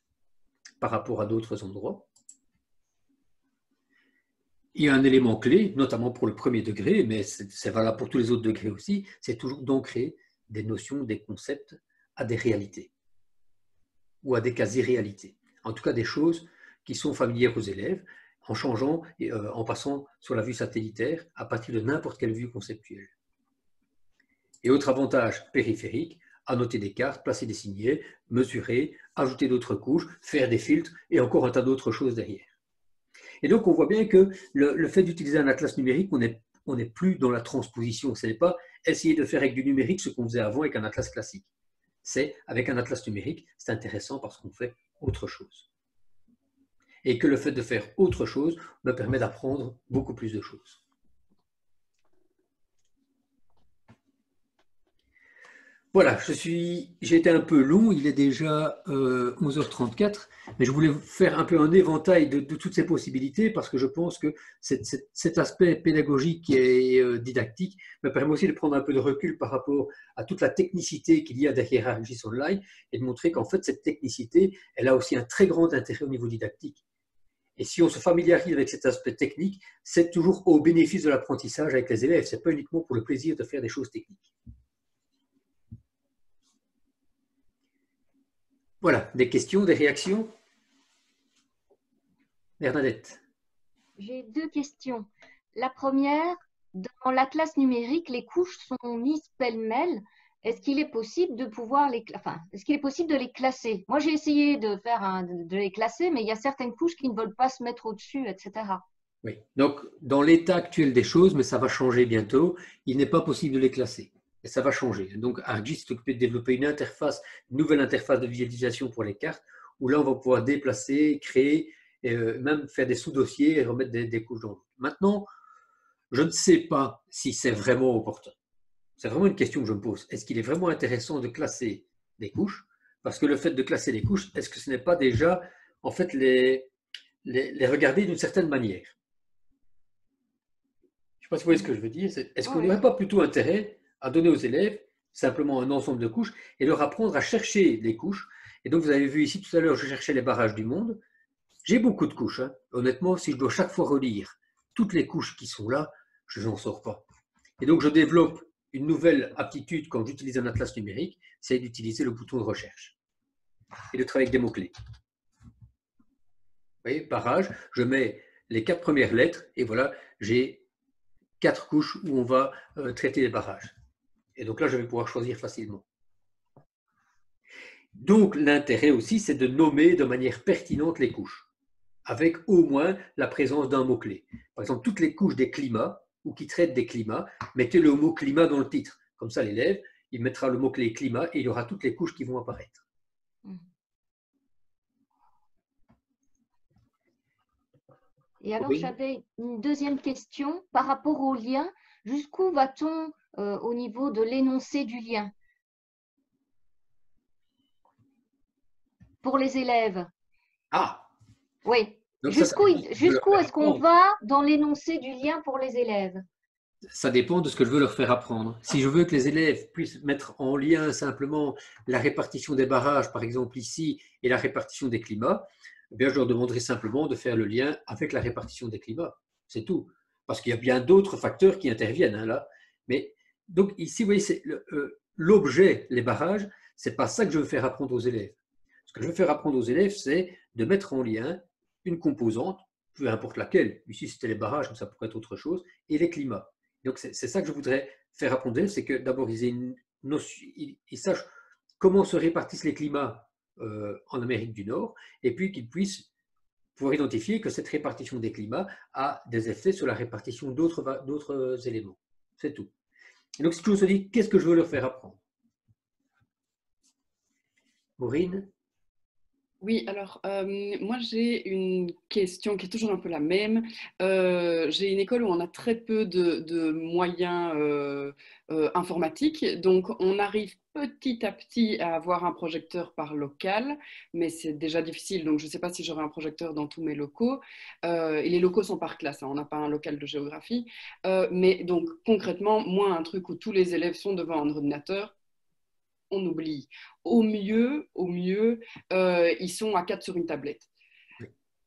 par rapport à d'autres endroits. Il y a un élément clé, notamment pour le premier degré, mais c'est valable pour tous les autres degrés aussi, c'est toujours d'ancrer des notions, des concepts à des réalités ou à des quasi-réalités. En tout cas, des choses qui sont familières aux élèves, en changeant, en passant sur la vue satellitaire à partir de n'importe quelle vue conceptuelle. Et autre avantage périphérique, annoter des cartes, placer des signets, mesurer, ajouter d'autres couches, faire des filtres et encore un tas d'autres choses derrière. Et donc, on voit bien que le fait d'utiliser un atlas numérique, on n'est plus dans la transposition. Ce n'est pas essayer de faire avec du numérique ce qu'on faisait avant avec un atlas classique. C'est avec un atlas numérique, c'est intéressant parce qu'on fait autre chose. Et que le fait de faire autre chose me permet d'apprendre beaucoup plus de choses. Voilà, j'ai été un peu long, il est déjà 11h34, mais je voulais faire un peu un éventail de toutes ces possibilités parce que je pense que cet aspect pédagogique et didactique me permet aussi de prendre un peu de recul par rapport à toute la technicité qu'il y a derrière ArcGIS Online et de montrer qu'en fait cette technicité, elle a aussi un très grand intérêt au niveau didactique. Et si on se familiarise avec cet aspect technique, c'est toujours au bénéfice de l'apprentissage avec les élèves, ce n'est pas uniquement pour le plaisir de faire des choses techniques. Voilà, des questions, des réactions? Bernadette. J'ai deux questions. La première, dans l'atlas numérique, les couches sont mises pêle-mêle. Est-ce qu'il est possible de pouvoir est-ce qu'il est possible de les classer? Moi, j'ai essayé de les classer, mais il y a certaines couches qui ne veulent pas se mettre au-dessus, etc. Oui, donc dans l'état actuel des choses, mais ça va changer bientôt, il n'est pas possible de les classer. Et ça va changer. Donc ArcGIS s'est occupé de développer une nouvelle interface de visualisation pour les cartes, où là on va pouvoir déplacer, créer, même faire des sous-dossiers et remettre des couches dans l'autre. Maintenant, je ne sais pas si c'est vraiment opportun. C'est vraiment une question que je me pose. Est-ce qu'il est vraiment intéressant de classer des couches? Parce que le fait de classer les couches, est-ce que ce n'est pas déjà, en fait, les regarder d'une certaine manière? Je ne sais pas si vous voyez ce que je veux dire. Est-ce qu'on n'aurait pas plutôt intérêt à donner aux élèves simplement un ensemble de couches et leur apprendre à chercher des couches? Et donc, vous avez vu ici tout à l'heure, je cherchais les barrages du monde. J'ai beaucoup de couches. Hein. Honnêtement, si je dois chaque fois relire toutes les couches qui sont là, je n'en sors pas. Et donc, je développe une nouvelle aptitude quand j'utilise un atlas numérique, c'est d'utiliser le bouton de recherche. et de travailler avec des mots-clés. Vous voyez, barrage, je mets les 4 premières lettres et voilà, j'ai 4 couches où on va traiter les barrages. Et donc là, je vais pouvoir choisir facilement. Donc l'intérêt aussi, c'est de nommer de manière pertinente les couches, avec au moins la présence d'un mot-clé. Par exemple, toutes les couches des climats ou qui traitent des climats, mettez le mot climat dans le titre. Comme ça, l'élève, il mettra le mot-clé climat et il aura toutes les couches qui vont apparaître. Et alors, j'avais une deuxième question par rapport au lien. Jusqu'où va-t-on au niveau de l'énoncé du lien pour les élèves? Ah! Oui. Jusqu'où est-ce qu'on va dans l'énoncé du lien pour les élèves? Ça dépend de ce que je veux leur faire apprendre. Si je veux que les élèves puissent mettre en lien simplement la répartition des barrages, par exemple ici, et la répartition des climats, eh bien, je leur demanderai simplement de faire le lien avec la répartition des climats. C'est tout. Parce qu'il y a bien d'autres facteurs qui interviennent hein, là. Mais donc ici, vous voyez, c'est l'objet, les barrages, ce n'est pas ça que je veux faire apprendre aux élèves. Ce que je veux faire apprendre aux élèves, c'est de mettre en lien une composante, peu importe laquelle, ici c'était les barrages, mais ça pourrait être autre chose, et les climats. Donc c'est ça que je voudrais faire apprendre, c'est que d'abord ils aient une notion, ils sachent comment se répartissent les climats en Amérique du Nord, et puis qu'ils puissent pouvoir identifier que cette répartition des climats a des effets sur la répartition d'autres éléments. C'est tout. Et donc si je me dis, qu'est-ce que je veux leur faire apprendre? Maureen? Oui, alors moi j'ai une question qui est toujours un peu la même. J'ai une école où on a très peu de moyens informatiques, donc on arrive petit à petit à avoir un projecteur par local, mais c'est déjà difficile, donc je ne sais pas si j'aurai un projecteur dans tous mes locaux. Et les locaux sont par classe, hein, on n'a pas un local de géographie. Mais donc concrètement, moi un truc où tous les élèves sont devant un ordinateur, on oublie. Au mieux, ils sont à 4 sur une tablette.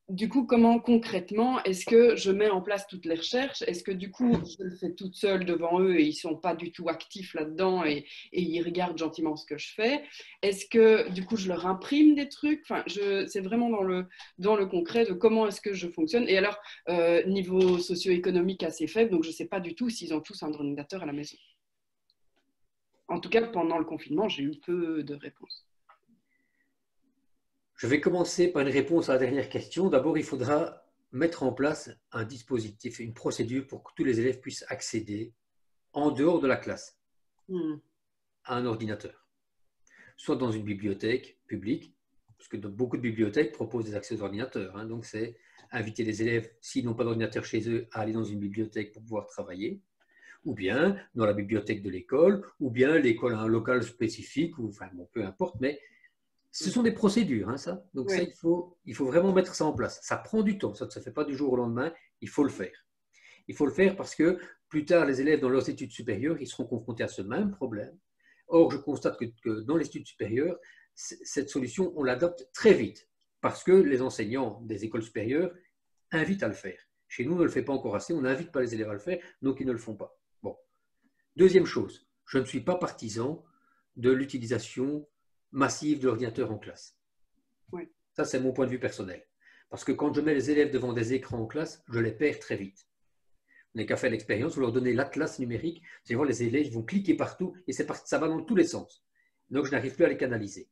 Du coup, comment concrètement est-ce que je mets en place toutes les recherches? Est-ce que du coup, je le fais toute seule devant eux et ils ne sont pas du tout actifs là-dedans et ils regardent gentiment ce que je fais? Est-ce que du coup, je leur imprime des trucs? Enfin, c'est vraiment dans le concret de comment est-ce que je fonctionne. Et alors, niveau socio-économique assez faible, donc je ne sais pas du tout s'ils ont tous un ordinateur à la maison. En tout cas, pendant le confinement, j'ai eu peu de réponses. Je vais commencer par une réponse à la dernière question. D'abord, il faudra mettre en place un dispositif, une procédure pour que tous les élèves puissent accéder en dehors de la classe à un ordinateur. Soit dans une bibliothèque publique, parce que beaucoup de bibliothèques proposent des accès aux ordinateurs. Hein, donc, c'est inviter les élèves, s'ils n'ont pas d'ordinateur chez eux, à aller dans une bibliothèque pour pouvoir travailler, ou bien dans la bibliothèque de l'école, ou bien l'école a un local spécifique, ou, enfin, bon, peu importe, mais ce sont des procédures, hein, ça. Donc, oui. Ça, il faut vraiment mettre ça en place. Ça prend du temps, ça ne se fait pas du jour au lendemain, il faut le faire. Il faut le faire parce que plus tard, les élèves dans leurs études supérieures, ils seront confrontés à ce même problème. Or, je constate que dans les études supérieures, cette solution, on l'adopte très vite parce que les enseignants des écoles supérieures invitent à le faire. Chez nous, on ne le fait pas encore assez, on n'invite pas les élèves à le faire, donc ils ne le font pas. Bon. Deuxième chose, je ne suis pas partisan de l'utilisation massive de l'ordinateur en classe. Oui. Ça, c'est mon point de vue personnel. Parce que quand je mets les élèves devant des écrans en classe, je les perds très vite. On n'a qu'à faire l'expérience, vous leur donnez l'atlas numérique, vous allez voir, les élèves vont cliquer partout et ça va dans tous les sens. Donc, je n'arrive plus à les canaliser.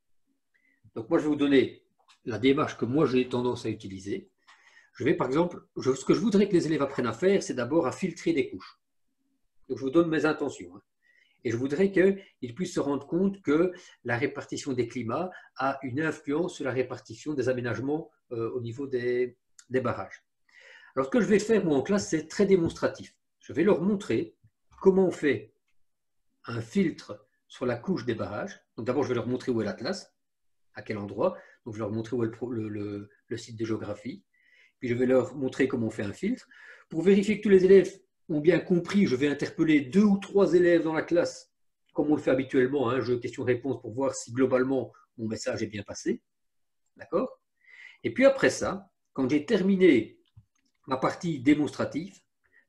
Donc, moi, je vais vous donner la démarche que moi, j'ai tendance à utiliser. Je vais, par exemple, ce que je voudrais que les élèves apprennent à faire, c'est d'abord à filtrer des couches. Donc, je vous donne mes intentions. Hein. Et je voudrais qu'ils puissent se rendre compte que la répartition des climats a une influence sur la répartition des aménagements au niveau des barrages. Alors, ce que je vais faire, moi, en classe, c'est très démonstratif. Je vais leur montrer comment on fait un filtre sur la couche des barrages. Donc, d'abord, je vais leur montrer où est l'atlas, à quel endroit. Donc, je vais leur montrer où est le site de géographie. Puis, je vais leur montrer comment on fait un filtre. Pour vérifier que tous les élèves ont bien compris, je vais interpeller 2 ou 3 élèves dans la classe, comme on le fait habituellement, un jeu question-réponse pour voir si globalement mon message est bien passé. D'accord? Et puis après ça, quand j'ai terminé ma partie démonstrative,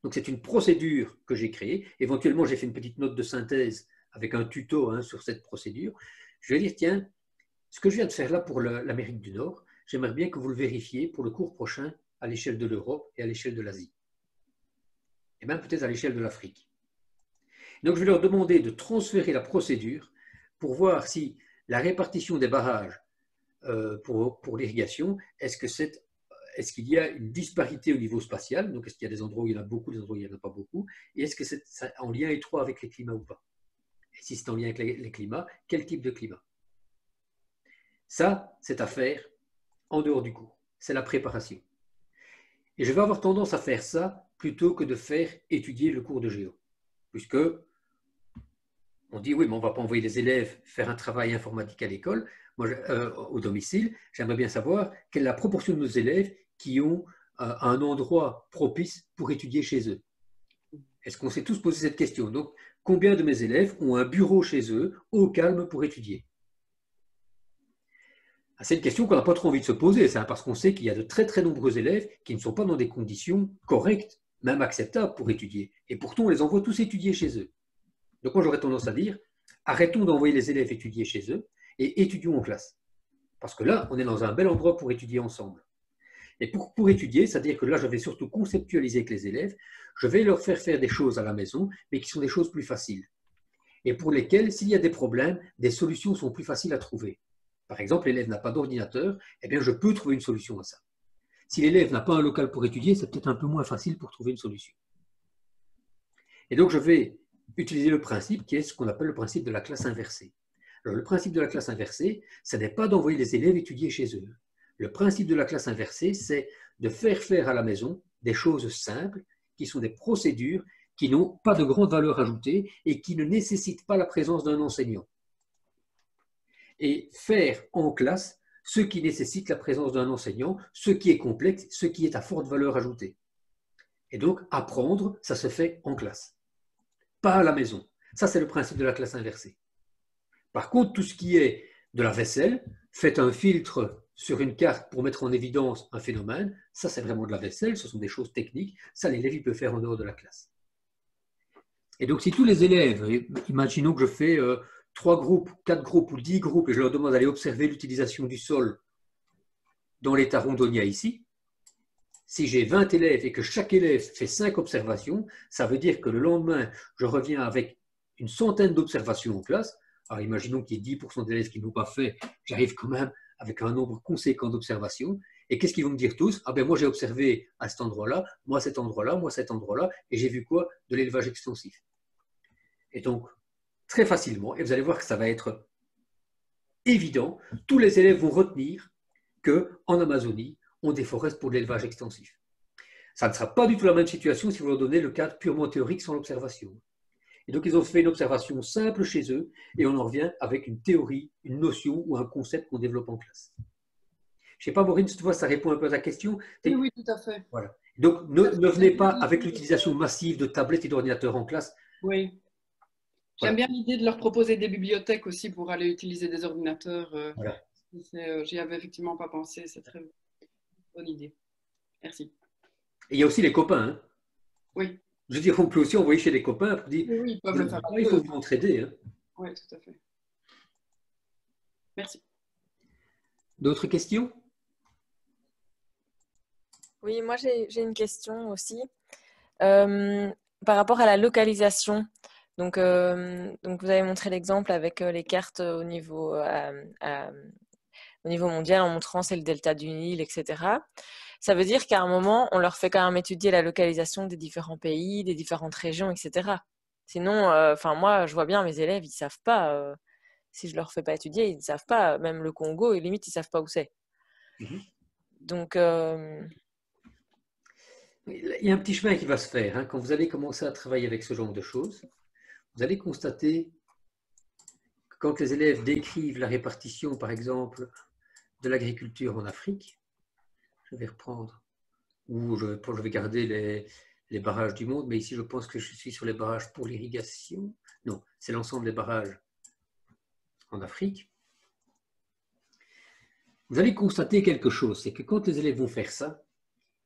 donc c'est une procédure que j'ai créée, éventuellement j'ai fait une petite note de synthèse avec un tuto sur cette procédure, je vais dire, tiens, Ce que je viens de faire là pour l'Amérique du Nord, j'aimerais bien que vous le vérifiez pour le cours prochain à l'échelle de l'Europe et à l'échelle de l'Asie. Et même peut-être à l'échelle de l'Afrique. Donc je vais leur demander de transférer la procédure pour voir si la répartition des barrages pour l'irrigation, est-ce qu'il y a une disparité au niveau spatial, donc est-ce qu'il y a des endroits où il y en a beaucoup, des endroits où il n'y en a pas beaucoup, et est-ce que c'est en lien étroit avec les climats ou pas? Et si c'est en lien avec les climats, quel type de climat? Ça, c'est à faire en dehors du cours. C'est la préparation. Et je vais avoir tendance à faire ça plutôt que de faire étudier le cours de géo. Puisque on dit, oui, mais on ne va pas envoyer les élèves faire un travail informatique à l'école, au domicile. J'aimerais bien savoir quelle est la proportion de nos élèves qui ont un endroit propice pour étudier chez eux. Est-ce qu'on s'est tous posé cette question? Donc, combien de mes élèves ont un bureau chez eux, au calme, pour étudier? C'est une question qu'on n'a pas trop envie de se poser, parce qu'on sait qu'il y a de très très nombreux élèves qui ne sont pas dans des conditions correctes, même acceptables pour étudier. Et pourtant, on les envoie tous étudier chez eux. Donc moi, j'aurais tendance à dire, arrêtons d'envoyer les élèves étudier chez eux et étudions en classe. Parce que là, on est dans un bel endroit pour étudier ensemble. Et pour étudier, c'est-à-dire que là, je vais surtout conceptualiser avec les élèves, je vais leur faire des choses à la maison, mais qui sont des choses plus faciles. Et pour lesquelles, s'il y a des problèmes, des solutions sont plus faciles à trouver. Par exemple, l'élève n'a pas d'ordinateur, eh bien, je peux trouver une solution à ça. Si l'élève n'a pas un local pour étudier, c'est peut-être un peu moins facile pour trouver une solution. Et donc, je vais utiliser le principe qui est ce qu'on appelle le principe de la classe inversée. Alors, le principe de la classe inversée, ce n'est pas d'envoyer les élèves étudier chez eux. Le principe de la classe inversée, c'est de faire à la maison des choses simples, qui sont des procédures qui n'ont pas de grande valeur ajoutée et qui ne nécessitent pas la présence d'un enseignant. Et faire en classe ce qui nécessite la présence d'un enseignant, ce qui est complexe, ce qui est à forte valeur ajoutée. Et donc, apprendre, ça se fait en classe, pas à la maison. Ça, c'est le principe de la classe inversée. Par contre, tout ce qui est de la vaisselle, faites un filtre sur une carte pour mettre en évidence un phénomène, ça, c'est vraiment de la vaisselle, ce sont des choses techniques, ça, l'élève, il peut faire en dehors de la classe. Et donc, si tous les élèves, imaginons que je fais 3 groupes, 4 groupes ou 10 groupes, et je leur demande d'aller observer l'utilisation du sol dans l'état rondonien ici, si j'ai 20 élèves et que chaque élève fait 5 observations, ça veut dire que le lendemain, je reviens avec une centaine d'observations en classe. Alors, imaginons qu'il y ait 10% d'élèves qui n'ont pas fait, j'arrive quand même avec un nombre conséquent d'observations. Et qu'est-ce qu'ils vont me dire tous? Ah ben moi, j'ai observé à cet endroit-là, moi, à cet endroit-là, moi, à cet endroit-là, et j'ai vu quoi? De l'élevage extensif. Et donc, très facilement, et vous allez voir que ça va être évident, tous les élèves vont retenir qu'en Amazonie, on déforeste pour de l'élevage extensif. Ça ne sera pas du tout la même situation si vous leur donnez le cadre purement théorique sans l'observation. Et donc, ils ont fait une observation simple chez eux et on en revient avec une théorie, une notion ou un concept qu'on développe en classe. Je ne sais pas, Maureen, si tu vois, ça répond un peu à ta question. Oui, tout à fait. Voilà. Donc, ne venez pas avec l'utilisation massive de tablettes et d'ordinateurs en classe. Oui. J'aime bien l'idée de leur proposer des bibliothèques aussi pour aller utiliser des ordinateurs. Voilà. J'y avais effectivement pas pensé, c'est très bonne idée. Merci. Et il y a aussi les copains. Hein. Oui. Je veux dire, on peut aussi envoyer chez les copains pour dire oui, ils peuvent le faire. Il faut vous entraider. Hein. Oui, tout à fait. Merci. D'autres questions? Oui, moi j'ai une question aussi. Par rapport à la localisation. Donc vous avez montré l'exemple avec les cartes au niveau mondial en montrant c'est le delta du Nil, etc. Ça veut dire qu'à un moment, on leur fait quand même étudier la localisation des différents pays, des différentes régions, etc. Sinon, moi, je vois bien mes élèves, ils ne savent pas. Si je ne leur fais pas étudier, ils ne savent pas. Même le Congo, limite, ils ne savent pas où c'est. Donc... Il y a un petit chemin qui va se faire. Hein. Quand vous allez commencer à travailler avec ce genre de choses, vous allez constater que quand les élèves décrivent la répartition, par exemple, de l'agriculture en Afrique, je vais reprendre, ou je vais garder les barrages du monde, mais ici je pense que je suis sur les barrages pour l'irrigation. Non, c'est l'ensemble des barrages en Afrique. Vous allez constater quelque chose, c'est que quand les élèves vont faire ça,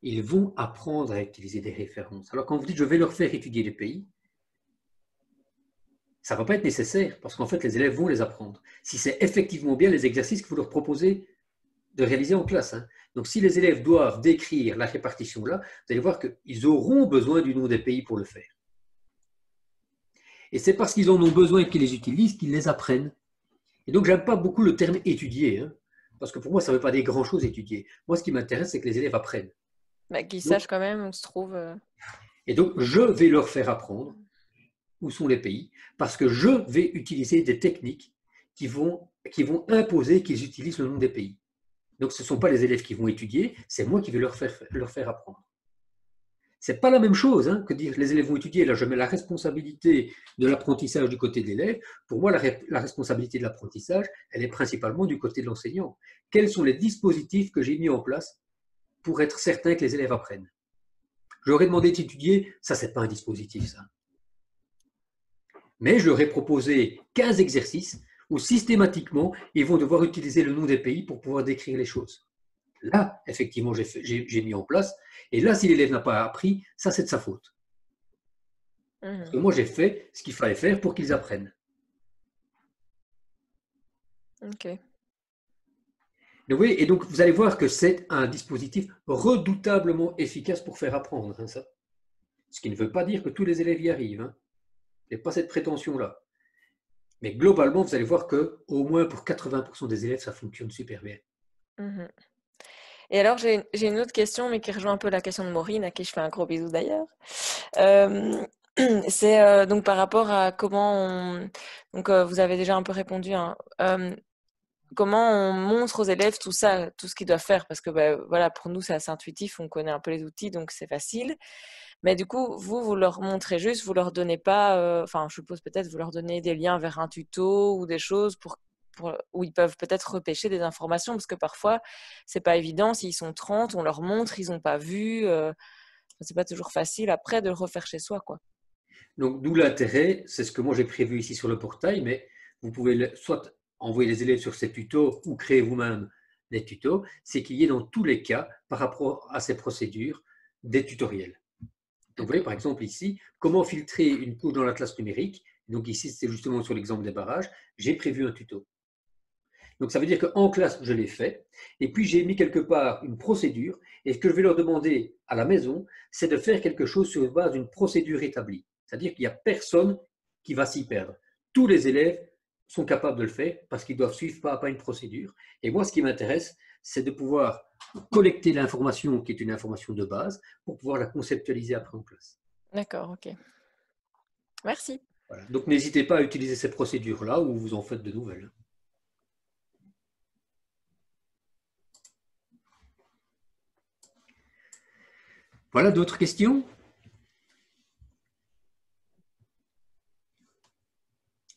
ils vont apprendre à utiliser des références. Alors quand vous dites je vais leur faire étudier les pays, ça ne va pas être nécessaire parce qu'en fait, les élèves vont les apprendre. Si c'est effectivement bien les exercices que vous leur proposez de réaliser en classe. Hein. Donc, si les élèves doivent décrire la répartition là, vous allez voir qu'ils auront besoin du nom des pays pour le faire. Et c'est parce qu'ils en ont besoin et qu'ils les utilisent qu'ils les apprennent. Et donc, je n'aime pas beaucoup le terme étudier, hein, parce que pour moi, ça ne veut pas dire grand-chose étudier. Moi, ce qui m'intéresse, c'est que les élèves apprennent. Bah, qu'ils sachent quand même où se trouve. Et donc, je vais leur faire apprendre où sont les pays, parce que je vais utiliser des techniques qui vont imposer qu'ils utilisent le nom des pays. Donc, ce ne sont pas les élèves qui vont étudier, c'est moi qui vais leur faire apprendre. Ce n'est pas la même chose hein, que dire les élèves vont étudier. Là, je mets la responsabilité de l'apprentissage du côté de l'élève. Pour moi, la responsabilité de l'apprentissage, elle est principalement du côté de l'enseignant. Quels sont les dispositifs que j'ai mis en place pour être certain que les élèves apprennent? Je leur ai demandé d'étudier, ça, ce n'est pas un dispositif, ça. Mais je leur ai proposé 15 exercices où systématiquement, ils vont devoir utiliser le nom des pays pour pouvoir décrire les choses. Là, effectivement, j'ai mis en place. Et là, si l'élève n'a pas appris, ça, c'est de sa faute. Parce que moi, j'ai fait ce qu'il fallait faire pour qu'ils apprennent. Ok. Donc, oui, et donc, vous allez voir que c'est un dispositif redoutablement efficace pour faire apprendre. Hein, ça. Ce qui ne veut pas dire que tous les élèves y arrivent. Hein. Il n'y a pas cette prétention-là. Mais globalement, vous allez voir qu'au moins pour 80% des élèves, ça fonctionne super bien. Et alors, j'ai une autre question, mais qui rejoint un peu la question de Maureen, à qui je fais un gros bisou d'ailleurs. C'est donc par rapport à comment donc vous avez déjà un peu répondu, hein, comment on montre aux élèves tout ça, tout ce qu'ils doivent faire, parce que voilà, pour nous, c'est assez intuitif, on connaît un peu les outils, donc c'est facile. Mais du coup, vous leur montrez juste, vous leur donnez pas, enfin, je suppose peut-être, vous leur donnez des liens vers un tuto ou des choses où ils peuvent peut-être repêcher des informations, parce que parfois, c'est pas évident. S'ils sont 30, on leur montre, ils n'ont pas vu. C'est pas toujours facile après de le refaire chez soi, quoi. Donc, d'où l'intérêt, c'est ce que moi j'ai prévu ici sur le portail, mais vous pouvez soit envoyer les élèves sur ces tutos ou créer vous-même des tutos, c'est qu'il y ait dans tous les cas, par rapport à ces procédures, des tutoriels. Donc, vous voyez, par exemple, ici, comment filtrer une couche dans l'atlas numérique. Donc, ici, c'est justement sur l'exemple des barrages. J'ai prévu un tuto. Donc, ça veut dire qu'en classe, je l'ai fait. Et puis, j'ai mis quelque part une procédure. Et ce que je vais leur demander à la maison, c'est de faire quelque chose sur base d'une procédure établie. C'est-à-dire qu'il n'y a personne qui va s'y perdre. Tous les élèves sont capables de le faire parce qu'ils doivent suivre pas à pas une procédure. Et moi, ce qui m'intéresse, c'est de pouvoir collecter l'information qui est une information de base pour pouvoir la conceptualiser après en classe. D'accord, ok. Merci. Voilà. Donc, n'hésitez pas à utiliser ces procédures-là ou vous en faites de nouvelles. Voilà, d'autres questions?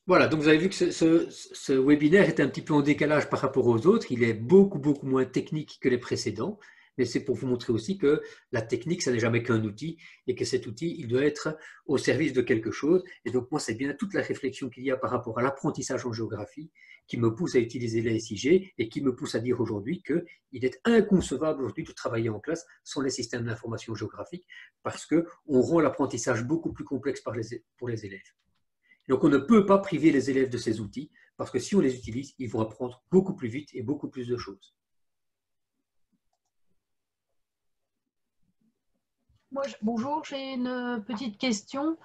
Voilà, donc vous avez vu que ce webinaire est un petit peu en décalage par rapport aux autres. Il est beaucoup moins technique que les précédents, mais c'est pour vous montrer aussi que la technique, ça n'est jamais qu'un outil et que cet outil, il doit être au service de quelque chose. Et donc moi, c'est bien toute la réflexion qu'il y a par rapport à l'apprentissage en géographie qui me pousse à utiliser les SIG et qui me pousse à dire aujourd'hui qu'il est inconcevable aujourd'hui de travailler en classe sans les systèmes d'information géographique parce qu'on rend l'apprentissage beaucoup plus complexe pour les élèves. Donc, on ne peut pas priver les élèves de ces outils parce que si on les utilise, ils vont apprendre beaucoup plus vite et beaucoup plus de choses. Bonjour, j'ai une petite question.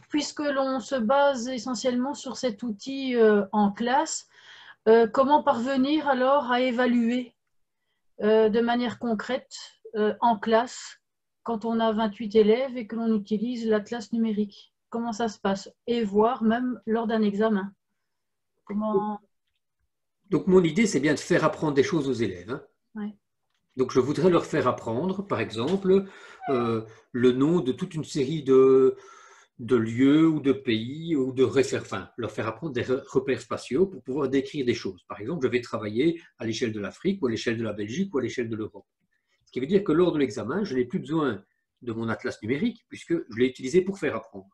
Puisque l'on se base essentiellement sur cet outil en classe, comment parvenir alors à évaluer de manière concrète en classe quand on a 28 élèves et que l'on utilise l'atlas numérique? Comment ça se passe? Et voire même lors d'un examen. Donc, mon idée, c'est bien de faire apprendre des choses aux élèves. Hein. Ouais. Donc, je voudrais leur faire apprendre, par exemple, le nom de toute une série de lieux ou de pays, ou leur faire apprendre des repères spatiaux pour pouvoir décrire des choses. Par exemple, je vais travailler à l'échelle de l'Afrique, ou à l'échelle de la Belgique, ou à l'échelle de l'Europe. Ce qui veut dire que lors de l'examen, je n'ai plus besoin de mon atlas numérique, puisque je l'ai utilisé pour faire apprendre.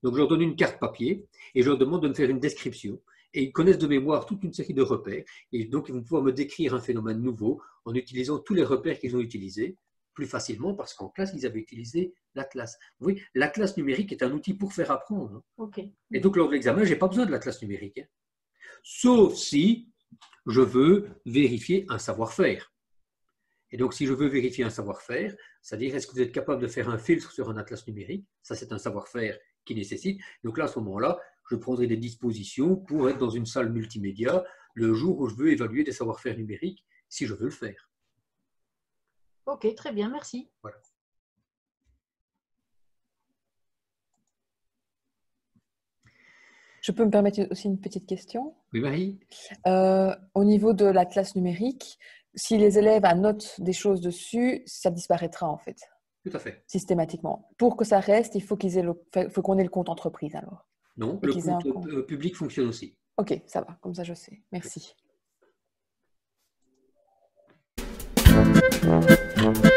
Donc, je leur donne une carte papier et je leur demande de me faire une description. Et ils connaissent de mémoire toute une série de repères. Et donc, ils vont pouvoir me décrire un phénomène nouveau en utilisant tous les repères qu'ils ont utilisés plus facilement parce qu'en classe, ils avaient utilisé l'atlas. Oui, l'atlas numérique est un outil pour faire apprendre. Hein. Okay. Et donc, lors de l'examen, je n'ai pas besoin de l'atlas numérique. Hein. Sauf si je veux vérifier un savoir-faire. Et donc, si je veux vérifier un savoir-faire, c'est-à-dire est-ce que vous êtes capable de faire un filtre sur un atlas numérique, ça c'est un savoir-faire qui nécessite. Donc là, à ce moment-là, je prendrai des dispositions pour être dans une salle multimédia le jour où je veux évaluer des savoir-faire numériques, si je veux le faire. Ok, très bien, merci. Voilà. Je peux me permettre aussi une petite question? Oui, Marie? Au niveau de la classe numérique, si les élèves annotent des choses dessus, ça disparaîtra en fait, Tout à fait. systématiquement. Pour que ça reste, il faut qu'on ait le compte entreprise alors. Non, Et le qu'ils aient un compte compte. public fonctionne aussi. Ok, ça va, comme ça je sais. Merci. Oui.